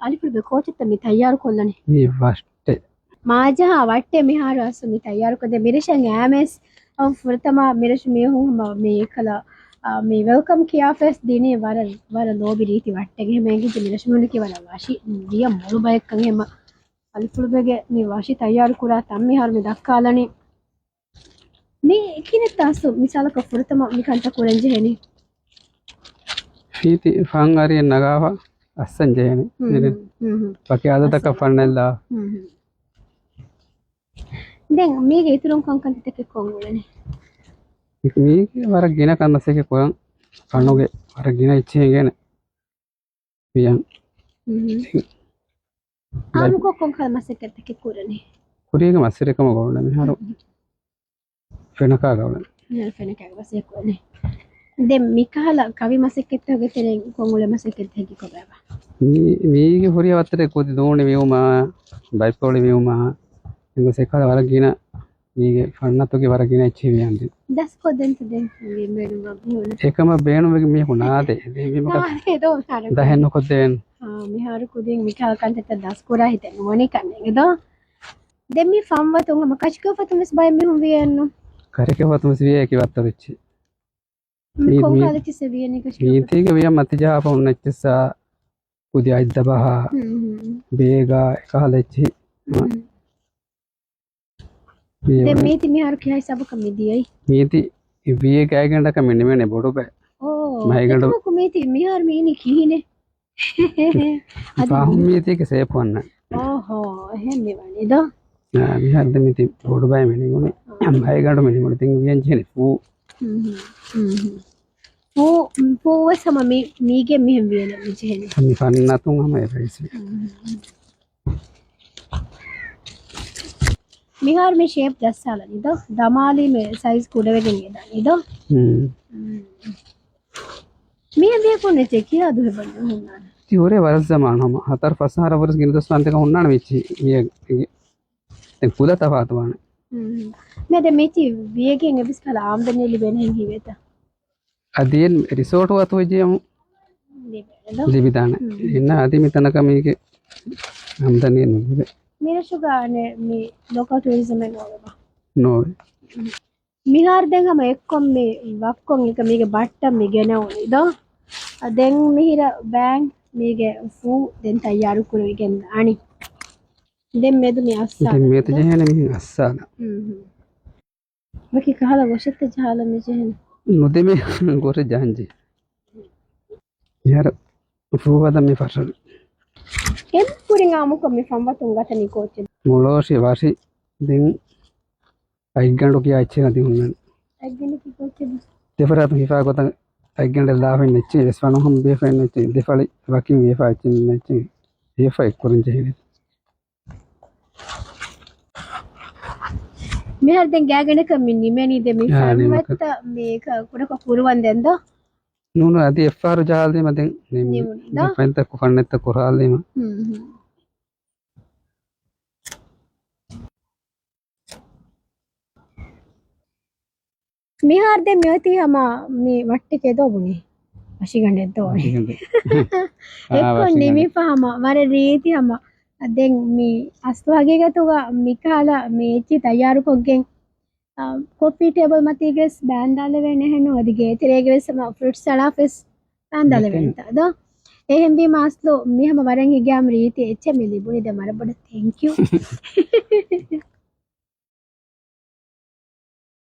අලිපුර බෙකෝචත මි තයාරු කොල්ලනේ මේ වස්ටේ මාජහ වට්ටේ මිහාරු අසු මි තයාරු කොද මිරෂන් ඈමස් අම් ෆුර්තමා මිරෂ මිහුම් මේ කලා මේ වෙල්කම් කියාෆස් දිනේ වර ලෝබි රීති වට්ටගේ මේකි මිරෂ මුන කි වල වාෂි දිය මොළු බයක්කන් එම අලිපුර බෙගේ මේ වාෂි තයාරු කුරා තම් මිහාරු මේ දක්කාලනේ මේ කිනෙත් අසු මිසාලක ෆුර්තමා මිකන්ත කුරෙන්ජ හෙනේ ಫೀತಿ ಫಾಂಗಾರಿ ನಗಾವ ಅಸ್ಸಂಜೇನೆ ಬಾಕಿ ಆದತಕ ಫಣ್ಣೆಲ್ಲ දැන් මේක ඉතුරුම් කංකන්ත තක කොංගුලනේ මේක වර ගින කන්නසේක කොයන් කන්නෝගේ වර ගින ඉච්චේගෙන පියන් ආමුක කොංකල් මසක තක කුරනේ කුරියක මස්සරකම ගොන්න මෙහර ෆෙනකා ගවන නෑ ෆෙනකා වසේ කොනේ දැන් මිකහලා කවි මසෙක්කෙත් හොගේ තෙරෙන් කොංගුල මසෙක්කෙත් හැකි කොබෑවා මේක හොරිය වත්තේ කොති දෝනේ වේවමා බයිපෝලි වේවමා ඉංගු සෙකල වරගින මේක ෆන්නතෝගේ වරගින ඉච්චි වියන්දි දස් කොදෙන්ත දැන් මේ මෙරුවා බියෝන ඒකම බේනුමගේ මේ හුනාදේ මේ මොකද ඒදෝ සාර දහෙන්න කොදෙන් මිහාරු කුදින් මිකල් කන්තත දස් කුරා හිතෙන් මොනේ කන්නේ ඒදෝ දැන් මේ ෆම්වතුන් මකච්කෝ ෆතුමස් බය මිහුම් වියන්නු කරේ වතුමස් විය කිවත්තරිච්චි කොංගාලචි සෙවියනේ කෂ මීතික විය මතිජා පොන්නච්චසා කුදිය ඉද්දබහ බේගා එකහලච්චි දැන් මේති මිහාරු කියයි සබක මිදියයි මීති විය කෑගෙන්ඩක මෙන්නෙමනේ බොඩු බෑ ඕ මයිගඩ කො මේති මිහාරු මේනි කීනේ පාහුම් මීතික සේපවන්න ඕහෝ එහෙම මෙවනේ දෝ මිහාරද මීති බොඩු බෑ මෙනිගුණ මයිගඩ මෙනිගුණ තින් වියන් ජෙනේ පූ පූව සම මීගේ මෙහෙම වියන විජහෙනේ සමි ෆන්නතුන් හම එපයිසි මිහාර මේ ෂේප් දැස්සාලා නේද දමාලි මේ සයිස් කුඩවෙගෙන නේද මේ කොනේ තේ කියලා දුර බන්න හොන්නා ති ඔරේ වරස් සමාන හම හතර පස්හාර වරස් ගින දස්වන්තක හොන්නාන වෙච්චි මිය දැන් පුද තපාතවන මේ දැන් මේති වියගෙන් එබිස් කල ආම්දනේ ලිබෙන hen හිවෙත අදියෙන් රිසෝට් වතු වෙජියමු ලිබිදාන ඉන්න අදි මෙතනක මේකේ ආම්දනේ නෙවෙයි මිරසුගානේ මේ ලෝකල් ටුරිසම් එක නෝවා නෝ මිහාර දැන් හැම එක්කොම් මේ වක්කොම් එක මේක බට්ටම් මේ ගෙනවනේ දෝ දැන් මිහිර බෑන් මේක ෆූ දැන් තයාරු කරගෙන අනි දැන් මේද මේ අස්සා දැන් මේත ජහන මිහින් අස්සාන මකි කහලා වශත ජහල මේ ජහන නොදෙමේ ගොර ජහන්ජි යාර ෆූ වද මේ ෆර්ෂල් එම් පුරින් ආමුක මේ ෆම්වතුන් ගතනි කෝච්චි මොලෝෂි වාසි දෙන් අයිගන්ඩෝ කියා ඉච්චේ නැති හුන්නන් අග්ගෙන කි කෝච්චි දෙපරාත හිෆා ගොත අයිගන්ඩ ලාවෙන් නැච්චි එස්වන හම් බේෆෙන් නැච්චි දෙපලි වකින් වේෆා ඉච්චි නැච්චි ඒෆා එක්කරන් ජෙහෙලි මෙහර දැන් ගෑගෙන කමින් නිමෙනි දෙමි ෆම්වත මේක කුඩක පුරවන් දැන්ද නූන අදි එෆ්ආර් ජාල්දේ මදෙන් නේ ෆෙන්ත කොෆන්නත් කොරාල්දේම මිහාර දැන් මෙවති හම මේ වට්ටකේ දොබුනේ වශිගණ්ඩෙන් තෝනේ එක්කො නිමි පහම මර රීති හම දැන් මේ අස්වාගේ ගතුගා මිකාලා මේචි තයාරු කොග්ගෙන් කොපි ටේබල් මතීගෙස් බෑන්ඩාල වෙන්නේ නැහනෝ අදිගේ තිරේගෙස් සම ෆෘට් සලාෆස් බෑන්ඩාල වෙන්නද එහෙම් බි මාස්ලෝ මිහම වරන් හිගාම් රීති එච්ච මිලිබුනි ද මර බඩ thank you